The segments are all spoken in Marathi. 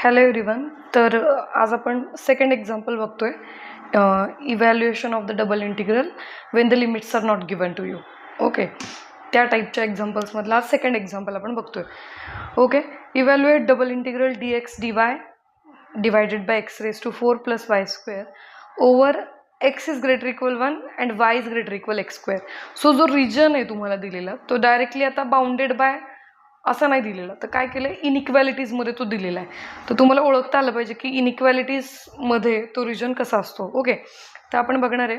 Hello everyone. तर आज आपण सेकंड एक्झाम्पल बघतोय, evaluation of the double integral when the limits are not given to you. Okay, त्या टाईपच्या एक्झाम्पल्समधला आज सेकंड एक्झाम्पल आपण बघतोय. Okay, evaluate double integral d x d y divided by x raise to 4 + y² over x is greater equal 1 and y is greater equal x². So जो रिजन आहे तुम्हाला दिलेला तो डायरेक्टली आता बाउंडेड बाय असं नाही दिलेलं, तर काय केलं, इनइक्वॅलिटीजमध्ये तो दिलेला आहे. तर तुम्हाला ओळखता आलं पाहिजे की इनइक्वॅलिटीजमध्ये तो रिजन कसा असतो. ओके, तर आपण बघणार आहे.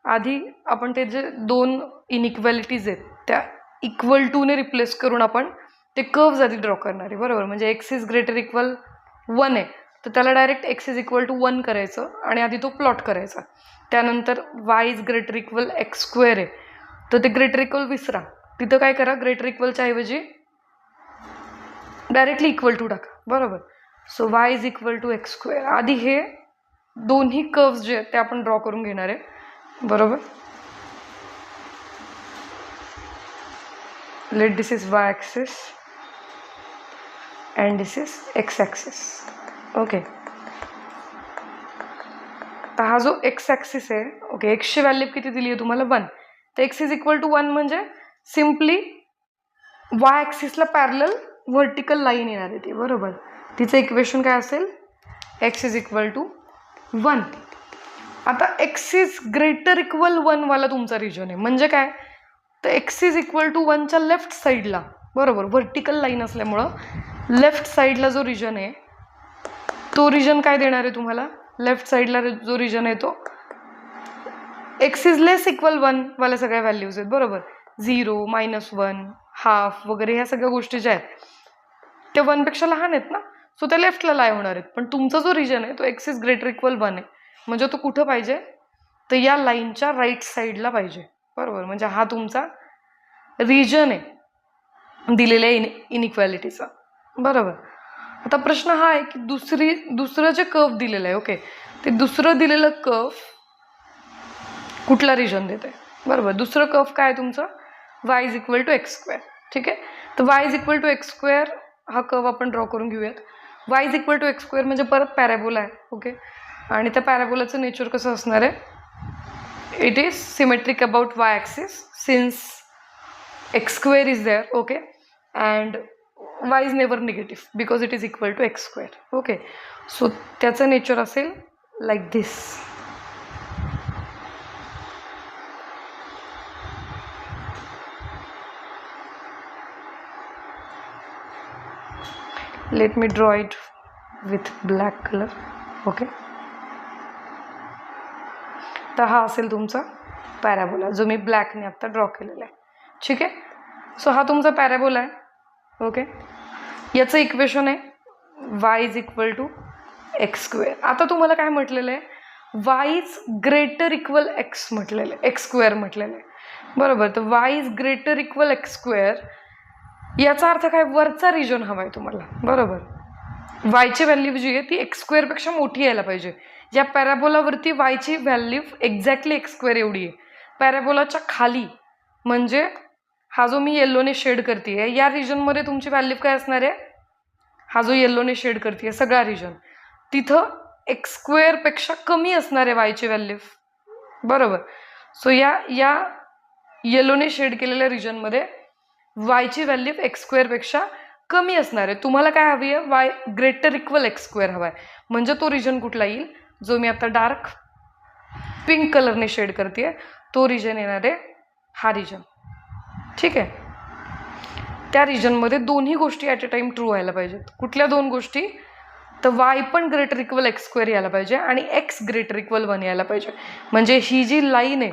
आधी आपण ते जे दोन इनइक्वॅलिटीज आहेत त्या इक्वल टूने रिप्लेस करून आपण ते कर्व्स आधी ड्रॉ करणार आहे. बरोबर, म्हणजे एक्स इज ग्रेटर इक्वल 1 आहे तर त्याला direct x is equal to 1 करायचं आणि आधी तो प्लॉट करायचा. त्यानंतर Y is greater equal x² आहे तर ते ग्रेटर इक्वल विसरा, तिथं काय करा, ग्रेटर इक्वलच्या ऐवजी डायरेक्टली इक्वल टू टाका. बरोबर, so y is equal to x². आधी हे दोन्ही कर्व्स जे आहेत ते आपण ड्रॉ करून घेणार आहे. बरोबर, let this is y axis and this is x axis. Okay, तर हा जो x ॲक्सिस आहे, ओके, एक्सची व्हॅल्यू किती दिली आहे तुम्हाला, 1. तर x इज इक्वल टू 1 म्हणजे सिम्पली y ॲक्सिसला पॅरलल व्हर्टिकल लाईन येणार आहे ती. बरोबर, तिचं इक्वेशन काय असेल, x इज इक्वल टू 1. आता x इज ग्रेटर इक्वल 1 वाला तुमचा रिजन आहे, म्हणजे काय, तर x इज इक्वल टू 1च्या लेफ्ट साईडला, बरोबर, व्हर्टिकल लाईन असल्यामुळं लेफ्ट साईडला जो रिजन आहे तो रिजन काय देणार आहे तुम्हाला, लेफ्ट साईडला जो रिजन आहे तो x इज लेस इक्वल 1 वाल्या सगळ्या व्हॅल्यूज आहेत. बरोबर, 0, -1, हाफ वगैरे ह्या सगळ्या गोष्टी ज्या आहेत त्या 1 पेक्षा लहान आहेत ना, सो त्या लेफ्टला लाय होणार आहेत. पण तुमचा जो रिजन आहे तो x इज ग्रेटर इक्वल 1 आहे, म्हणजे तो कुठं पाहिजे, तर या लाईनच्या राईट साईडला पाहिजे. बरोबर, म्हणजे हा तुमचा रिजन आहे दिलेल्या इनइक्वॅलिटीचा. बरोबर, आता प्रश्न हा आहे की दुसरं जे कर्व दिलेलं आहे, ओके, ते दुसरं दिलेलं कर्व कुठला रिजन देत आहे. बरोबर, दुसरं कर्व काय आहे तुमचं, y is equal to x². ठीक आहे, तर y is equal to x² हा कर्व आपण ड्रॉ करून घेऊयात. y is equal to x² म्हणजे परत पॅराबोला आहे. ओके, आणि त्या पॅराबोलाचं नेचर कसं असणार आहे, it is symmetric about y axis since x² is there. Okay, and y is never negative because it is equal to x². Okay, so त्याचं नेचर असेल like this. Let me draw it with black colour. Okay, तर हा असेल तुमचा पॅराबोला जो मी ब्लॅकने आत्ता ड्रॉ केलेला आहे. ठीक आहे, सो हा तुमचा पॅराबोला आहे. ओके, याचं इक्वेशन आहे y is equal to x². आता तुम्हाला काय म्हटलेलं आहे, y is greater equal x म्हटलेलं आहे, x² म्हटलेलं आहे. बरोबर, तर y is greater equal x², याचा अर्थ काय, वरचा रिजन हवा आहे तुम्हाला. बरोबर, वायची व्हॅल्यू जी आहे ती x² पेक्षा मोठी यायला पाहिजे. या पॅराबोलावरती वायची व्हॅल्यू एक्झॅक्टली x² एवढी आहे. पॅराबोलाच्या खाली म्हणजे हा जो मी येल्लोने शेड करते या रिजनमध्ये तुमची व्हॅल्यू काय असणार आहे, हा जो येल्लोने शेड करते सगळा रिजन, तिथं x² पेक्षा कमी असणार आहे वायची व्हॅल्यू. बरोबर, सो या येल्लोने शेड केलेल्या रिजनमध्ये वायची व्हॅल्यू x² पेक्षा कमी असणार आहे. तुम्हाला काय हवी आहे, वाय ग्रेटर इक्वल x² हवा आहे, म्हणजे तो रिजन कुठला येईल, जो मी आता डार्क पिंक कलरने शेड करते तो रिजन येणार आहे हा रिजन. ठीक आहे, त्या रिजनमध्ये दोन्ही गोष्टी ॲट अ टाइम ट्रू व्हायला पाहिजेत. कुठल्या दोन गोष्टी, तर वाय पण ग्रेटर इक्वल x² यायला पाहिजे आणि x ग्रेटर इक्वल 1 यायला पाहिजे. म्हणजे ही जी लाईन आहे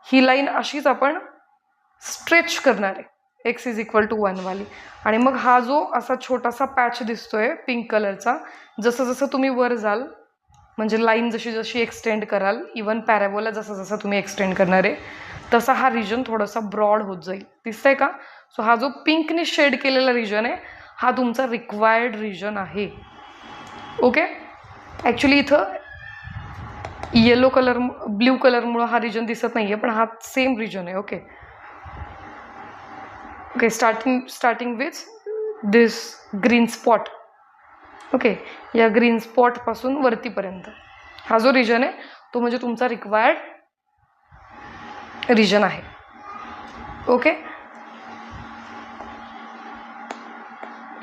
ही लाईन अशीच आपण स्ट्रेच करणार आहे x इज इक्वल टू 1 वाली. आणि मग हा जो असा छोटासा पॅच दिसतोय पिंक कलरचा, जसं जसं तुम्ही वर जाल म्हणजे लाईन जशी जशी एक्सटेंड कराल, इवन पॅराबोला जसं जसं तुम्ही एक्सटेंड करणार आहे तसा हा रिजन थोडासा ब्रॉड होत जाईल. दिसतंय का, सो हा जो पिंकने शेड केलेला रिजन आहे हा तुमचा रिक्वायर्ड रिजन आहे. ओके, ॲक्च्युली इथं येलो कलर ब्ल्यू कलरमुळं हा रिजन दिसत नाही आहे, पण हा सेम रिजन आहे. Okay, okay, starting with this green spot. Okay, या ग्रीन स्पॉटपासून वरतीपर्यंत हा जो रिजन आहे तो म्हणजे तुमचा रिक्वायर्ड रिजन आहे. Okay,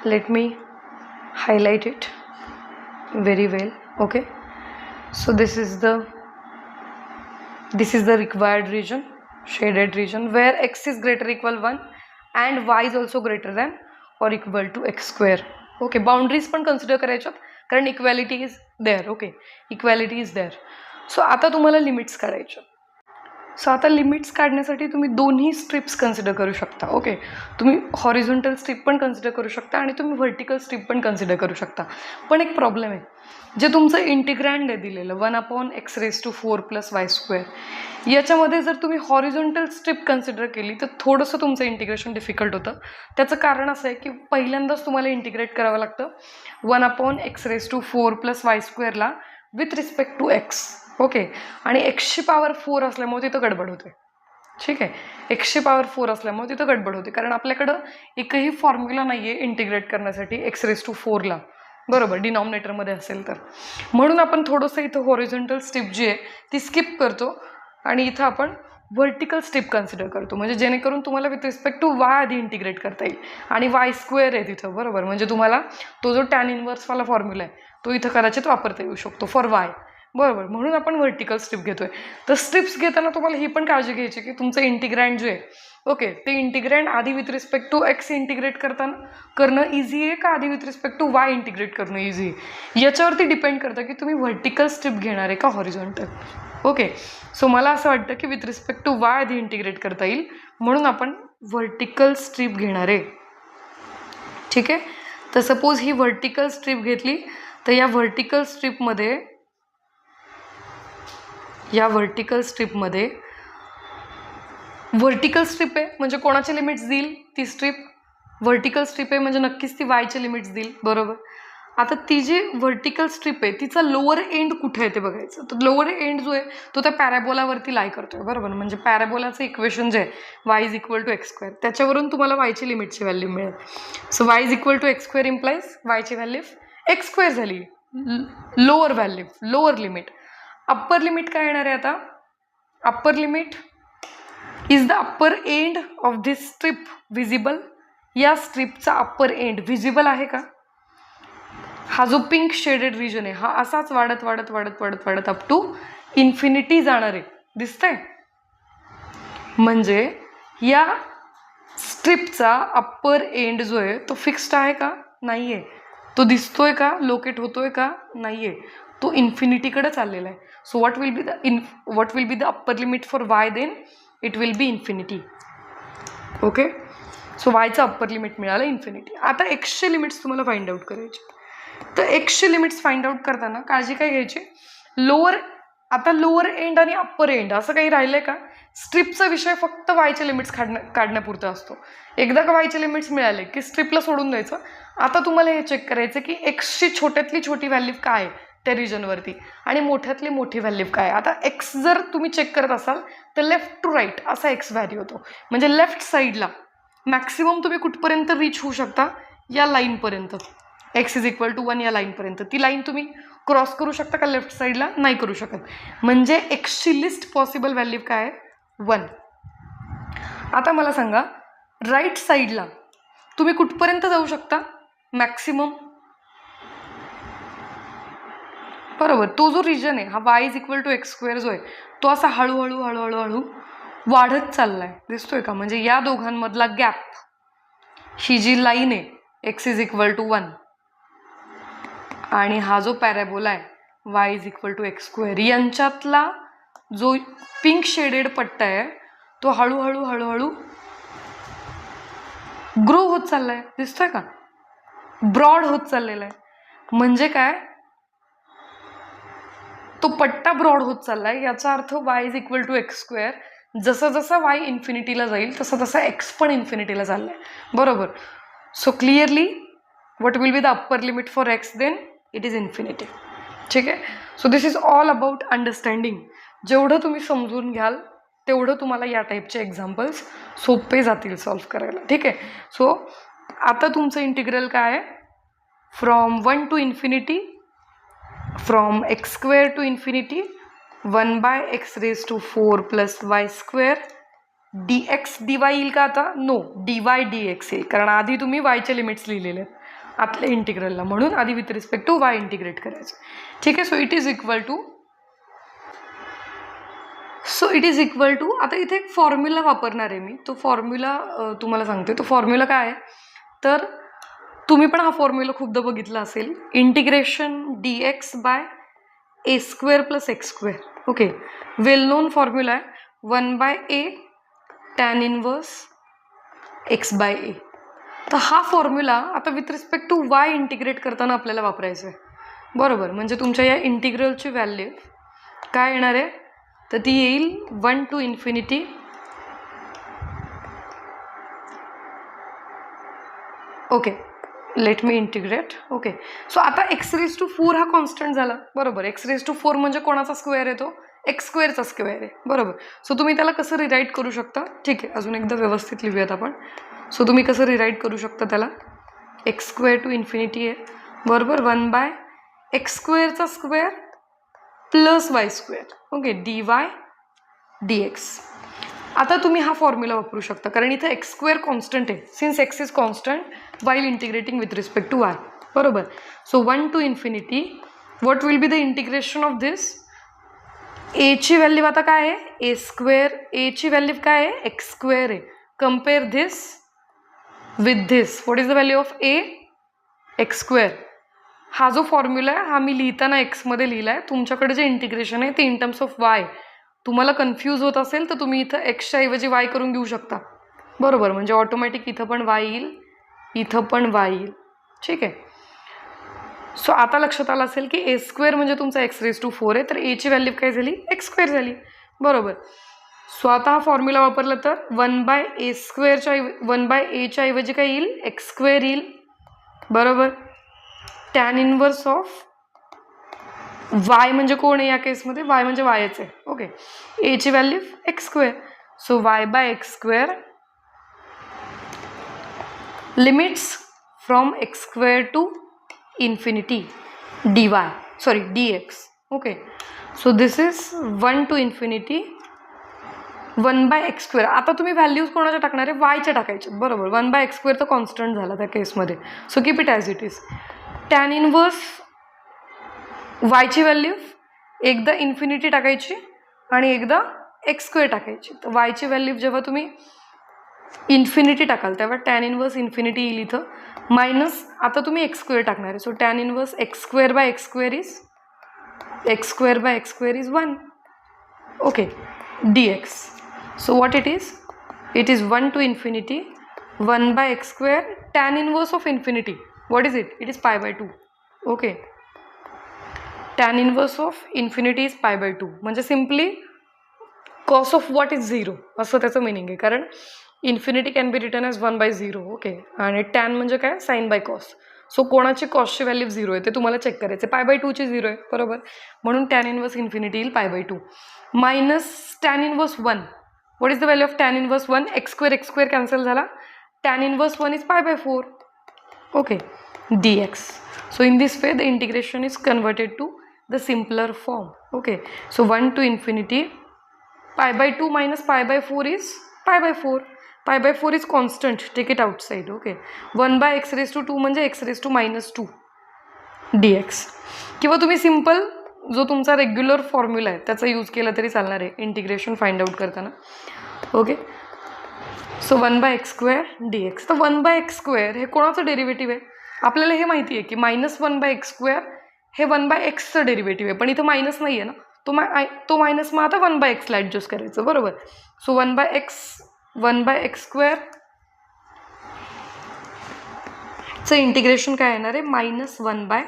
let me highlight it very well. Okay, so this is the required region, shaded region, where x is greater equal 1 and y is also greater than or equal to x square. Okay, boundaries पण कन्सिडर करायच्यात कारण equality is there. Okay, equality is there. So आता तुम्हाला लिमिट्स काढायच्या. सो आता लिमिट्स काढण्यासाठी तुम्ही दोन्ही स्ट्रिप्स कन्सिडर करू शकता. ओके, तुम्ही हॉरिझॉन्टल स्ट्रिप पण कन्सिडर करू शकता आणि तुम्ही व्हर्टिकल स्ट्रिप पण कन्सिडर करू शकता. पण एक प्रॉब्लेम आहे, जे तुमचं इंटिग्रँड आहे दिलेलं 1/x⁴ + y², याच्यामध्ये जर तुम्ही हॉरिझॉन्टल स्ट्रिप कन्सिडर केली तर थोडंसं तुमचं इंटिग्रेशन डिफिकल्ट होतं. त्याचं कारण असं आहे की पहिल्यांदाच तुम्हाला इंटिग्रेट करावं लागतं 1/x⁴ + y² ला with respect to x. Okay, आणि x⁴ असल्यामुळे तिथं गडबड होते. ठीक आहे, x⁴ असल्यामुळे तिथं गडबड होते कारण आपल्याकडं एकही फॉर्म्युला नाही आहे इंटिग्रेट करण्यासाठी x⁴ ला, बरोबर, डिनॉमिनेटरमध्ये असेल तर. म्हणून आपण थोडंसं इथं हॉरिझॉन्टल स्ट्रिप जी आहे ती स्किप करतो आणि इथं आपण व्हर्टिकल स्ट्रिप कन्सिडर करतो, म्हणजे जेणेकरून तुम्हाला विथ रिस्पेक्ट टू y आधी इंटिग्रेट करता येईल. आणि y² आहे तिथं, बरोबर, म्हणजे तुम्हाला तो जो tan इन्व्हर्सवाला फॉर्म्युला आहे तो इथं कदाचित वापरता येऊ शकतो फॉर y, बरोबर. म्हणून आपण व्हर्टिकल स्ट्रिप घेतोय. तर स्ट्रिप्स घेताना तुम्हाला ही पण काळजी घ्यायची की तुमचं इंटिग्रँड जे आहे, ओके, ते इंटिग्रँड आधी with respect to x integrate करणं इझी आहे का आधी with respect to y integrate करणं इझी आहे, याच्यावरती डिपेंड करतं की तुम्ही व्हर्टिकल स्ट्रिप घेणार आहे का हॉरिझॉन्टल. ओके, सो मला असं वाटतं की विथ रिस्पेक्ट टू वाय आधी इंटिग्रेट करता येईल म्हणून आपण व्हर्टिकल स्ट्रिप घेणार आहे. ठीक आहे, तर सपोज ही व्हर्टिकल स्ट्रिप घेतली तर या व्हर्टिकल स्ट्रिपमध्ये व्हर्टिकल स्ट्रिप आहे म्हणजे कोणाचे लिमिट्स देईल ती स्ट्रिप. व्हर्टिकल स्ट्रिप आहे म्हणजे नक्कीच ती वायचे लिमिट्स देईल, बरोबर. आता ती जी व्हर्टिकल स्ट्रिप आहे तिचा लोअर एंड कुठे आहे ते बघायचं. तर लोअर एंड जो आहे तो त्या पॅराबोलावरती लाई करतोय, बरोबर. म्हणजे पॅराबोलाचं इक्वेशन जे आहे y = x², त्याच्यावरून तुम्हाला वायची लिमिटची व्हॅल्यू मिळेल. सो y = x² इम्प्लाइज वायची व्हॅल्यू x² झाली, lower value, lower limit. Upper limit काय येणार आहे आता? Upper limit is the upper end of this strip visible. या स्ट्रिपचा अप्पर एंड विजिबल आहे का? हा जो पिंक शेडेड रिजन आहे हा असाच वाढत वाढत वाढत वाढत वाढत अप टू इन्फिनिटी जाणार आहे, दिसतंय. म्हणजे या स्ट्रिपचा अप्पर एंड जो आहे तो फिक्स्ड आहे का? नाही आहे. तो दिसतोय का? लोकेट होतोय का? नाही आहे. तो इन्फिनिटीकडे चाललेला आहे. So what will be the upper limit for y then? It will be infinity. Okay, so वायचं अप्पर लिमिट मिळालं इन्फिनिटी. आता एक्सचे लिमिट्स तुम्हाला फाइंड आउट करायचे. तर एक्सचे लिमिट्स फाइंड आउट करताना काळजी काय घ्यायची? आता लोअर एंड आणि अप्पर एंड असं काही राहिलंय का? स्ट्रिपचा विषय फक्त वायचे लिमिट्स काढण्यापुरता असतो. एकदा का वायचे लिमिट्स मिळाले की स्ट्रिपला सोडून द्यायचं. आता तुम्हाला हे चेक करायचं की एक्सची छोट्यातली छोटी व्हॅल्यू काय आहे त्या रिजनवरती आणि मोठ्यातली मोठी व्हॅल्यू काय. आता एक्स जर तुम्ही चेक करत असाल तर लेफ्ट टू राईट असा एक्स व्हॅल्यू होतो. म्हणजे लेफ्ट साईडला मॅक्सिमम तुम्ही कुठपर्यंत रीच होऊ शकता? या लाईनपर्यंत, x = 1 या लाईनपर्यंत. ती लाईन तुम्ही क्रॉस करू शकता का लेफ्ट साईडला? नाही करू शकत. म्हणजे एक्सची लिस्ट पॉसिबल व्हॅल्यू काय आहे? 1. आता मला सांगा राईट साईडला तुम्ही कुठपर्यंत जाऊ शकता? मॅक्सिमम, बरोबर. तो जो रिजन आहे हा y = x² जो आहे तो असा हळूहळू हळूहळू हळू वाढत चाललाय, दिसतोय का? म्हणजे या दोघांमधला गॅप, ही जी लाईन आहे x = 1 आणि हा जो पॅराबोला आहे y = x², यांच्यातला जो पिंक शेडेड पट्टा आहे तो हळूहळू हळूहळू ग्रो होत चाललाय, दिसतोय का? ब्रॉड होत चाललेला आहे. म्हणजे काय? तो पट्टा ब्रॉड होत चाललाय. याचा अर्थ y = x². जसं जसं y इन्फिनिटीला जाईल तसं तसं x पण इन्फिनिटीला चाललाय, बरोबर. So clearly what will be the upper limit for x then? It is infinity. ठीक आहे. So this is all about understanding. जेवढं तुम्ही समजून घ्याल तेवढं तुम्हाला या टाईपचे एक्झाम्पल्स सोपे जातील सॉल्व्ह करायला. ठीक आहे. सो आता तुमचं इंटिग्रल काय आहे? from 1 to infinity, from x square to infinity, 1 by x raised to 4 plus y square dx dy येईल का आता? नो, dy dx येईल, कारण आधी तुम्ही yचे लिमिट्स लिहिलेले आहेत आपल्या इंटिग्रलला, म्हणून आधी with respect to y integrate करायचं. ठीक आहे. So it is equal to आता इथे एक फॉर्म्युला वापरणार आहे मी. तो फॉर्म्युला तुम्हाला सांगते. तो फॉर्म्युला काय आहे तर तुम्ही पण हा फॉर्म्युला खूपदा बघितला असेल. Integration dx by a square plus x square. Okay, well known formula आहे. 1 by a tan inverse x by a. तर हा फॉर्म्युला आता with respect to y integrate करताना आपल्याला वापरायचं आहे. बरोबर, म्हणजे तुमच्या या इंटिग्रलची व्हॅल्यू काय येणार आहे तर ती येईल 1 to infinity okay, let me integrate. Okay, so आता x रेज टू 4 हा कॉन्स्टंट झाला. बरोबर, x रेज टू 4 म्हणजे कोणाचा स्क्वेअर येतो? एक्स स्क्वेअरचा स्क्वेअर आहे. बरोबर, सो तुम्ही त्याला कसं रिराईट करू शकता? ठीक आहे, अजून एकदा व्यवस्थित लिहूयात आपण. सो तुम्ही कसं रिराईट करू शकता त्याला? एक्स स्क्वेअर टू इन्फिनिटी आहे. बरोबर, 1 बाय एक्स स्क्वेअरचा square plus y square. Okay, dy dx. आता तुम्ही हा फॉर्म्युला वापरू शकता कारण इथं एक्स स्क्वेअर कॉन्स्टंट आहे. Since x is constant while integrating with respect to y. बरोबर, so 1 to infinity what will be the integration of this? ए ची व्हॅल्यू आता काय आहे? ए स्क्वेअर. ए ची व्हॅल्यू काय आहे? एक्स स्क्वेअर आहे. Compare this with this. What is the value of A? X square. हा जो फॉर्म्युला आहे हा मी लिहिताना एक्समध्ये लिहिला आहे. तुमच्याकडे जे इंटिग्रेशन आहे ते इन टर्म्स ऑफ वाय. तुम्हाला कन्फ्यूज होत असेल तर तुम्ही इथं एक्सच्या ऐवजी वाय करून घेऊ शकता. बरोबर, म्हणजे ऑटोमॅटिक इथं पण वाय येईल, इथं पण वाय येईल. ठीक आहे. सो आता लक्षात आलं असेल की ए स्क्वेअर म्हणजे तुमचा एक्स रेज टू 4 आहे, तर एची व्हॅल्यू काय झाली? एक्स स्क्वेअर झाली. बरोबर, सो आता हा फॉर्म्युला वापरला तर 1 बाय ए स्क्वेअरच्या 1 बाय एच्या ऐवजी काय येईल? एक्स स्क्वेअर येईल. बरोबर, टॅन इनवर्स ऑफ वाय म्हणजे कोण आहे या केसमध्ये? वाय म्हणजे वायच आहे. ओके, एची value x square. So y by x square limits from x square two infinity dy, sorry dx. okay, so this is 1 to infinity 1 by x square. आता तुम्ही व्हॅल्यूज कोणाच्या टाकणार आहे? वायच्या टाकायचे. बरोबर, 1 बाय एक्स स्क्वेअर तर कॉन्स्टंट झाला त्या केसमध्ये. So keep it as it is. Tan inverse वायची व्हॅल्यू एकदा इन्फिनिटी टाकायची आणि एकदा एक्स स्क्वेअर टाकायची. तर वायची व्हॅल्यू जेव्हा तुम्ही इन्फिनिटी टाकाल तेव्हा टॅन इनवर्स इन्फिनिटी येईल इथं, मायनस आता तुम्ही एक्स स्क्वेअर टाकणार आहे. So tan inverse x square by x square is x square by x square is 1. Okay, dx. So what it is? It is 1 to infinity 1 by x square tan inverse of infinity. What is it? It is pi by 2. Okay, tan inverse of infinity is pi by 2 म्हणजे simply cos of what is 0 असं त्याचं मिनिंग आहे. कारण infinity can be return as 1 bye 0. Okay, आणि टॅन म्हणजे काय? Sine by cos. सो कोणाची कॉसची व्हॅल्यू 0 आहे ते तुम्हाला चेक करायचे. पाय बाय 2ची 0 आहे. बरोबर, म्हणून टॅन इनवर्स इन्फिनिटी येईल pi by 2 minus tan inverse 1. What is the value of tan inverse 1? X square cancel झाला. Tan inverse 1 is pi by 4. Okay, dx. So in this way the integration is converted to the simpler form. Okay, so 1 to infinity pi by 2 minus pi by 4 is pi by 4. Pi by 4 is constant, take it outside. Okay, 1 by x raise to 2 म्हणजे x raise to minus 2 dx. किंवा तुम्ही सिम्पल जो तुमचा रेग्युलर फॉर्म्युला आहे त्याचा यूज केला तरी चालणार आहे इंटिग्रेशन फाइंड आउट करताना. Okay, so 1 by x square dx. तर 1 बाय एक्स स्क्वेअर हे कोणाचं डेरिव्हेटिव्ह आहे? आपल्याला हे माहिती आहे की मायनस 1 बाय एक्स स्क्वेअर हे 1 बाय एक्सचं डेरिव्हेटिव्ह आहे, पण इथं मायनस नाही आहे ना, तो मायनस मग आता 1 बाय एक्सला ॲडजस्ट करायचं. बरोबर, सो 1 बाय एक्स स्क्वेअर चं इंटिग्रेशन काय येणार आहे? Minus 1 by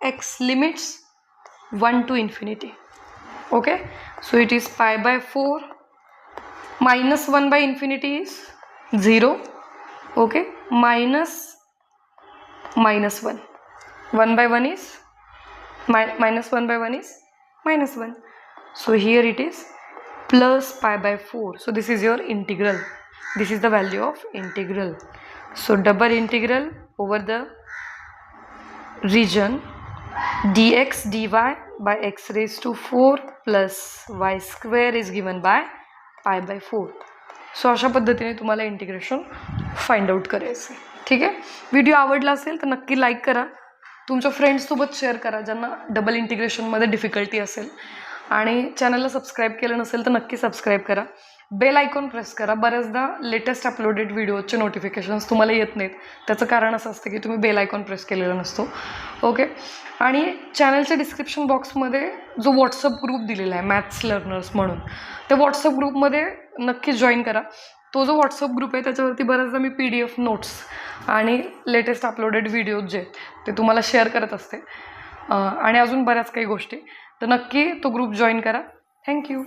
x limits 1 to infinity. Okay, so it is pi by 4 minus 1 by infinity is 0. Okay, minus 1. 1 by 1 is minus 1 by 1 is minus 1. So here it is plus pi by 4. So this is your integral. This is the value of integral. So double integral over the region dx dy by x raised to 4 plus y square is given by pi by 4. So अशा पद्धतीने तुम्हाला इंटिग्रेशन फाइंड आउट करायचं आहे. ठीक आहे. व्हिडिओ आवडला असेल तर नक्की लाईक करा, तुमच्या फ्रेंड्ससोबत शेअर करा ज्यांना डबल इंटिग्रेशनमध्ये डिफिकल्टी असेल, आणि चॅनलला सबस्क्राईब केलं नसेल तर नक्की सबस्क्राईब करा. बेल आयकॉन प्रेस करा. बऱ्याचदा लेटेस्ट अपलोडेड व्हिडिओचे नोटिफिकेशन्स तुम्हाला येत नाहीत, त्याचं कारण असं असतं की तुम्ही बेल आयकॉन प्रेस केलेला नसतो. ओके. आणि चॅनलच्या डिस्क्रिप्शन बॉक्समध्ये जो व्हॉट्सअप ग्रुप दिलेला आहे मॅथ्स लर्नर्स म्हणून, त्या व्हॉट्सअप ग्रुपमध्ये नक्की जॉईन करा. तो जो व्हॉट्सअप ग्रुप आहे त्याच्यावरती बऱ्याचदा मी PDF नोट्स आणि लेटेस्ट अपलोडेड व्हिडिओज जे ते तुम्हाला शेअर करत असते, आणि अजून बऱ्याच काही गोष्टी. तर नक्की तो ग्रुप जॉईन करा. थँक्यू.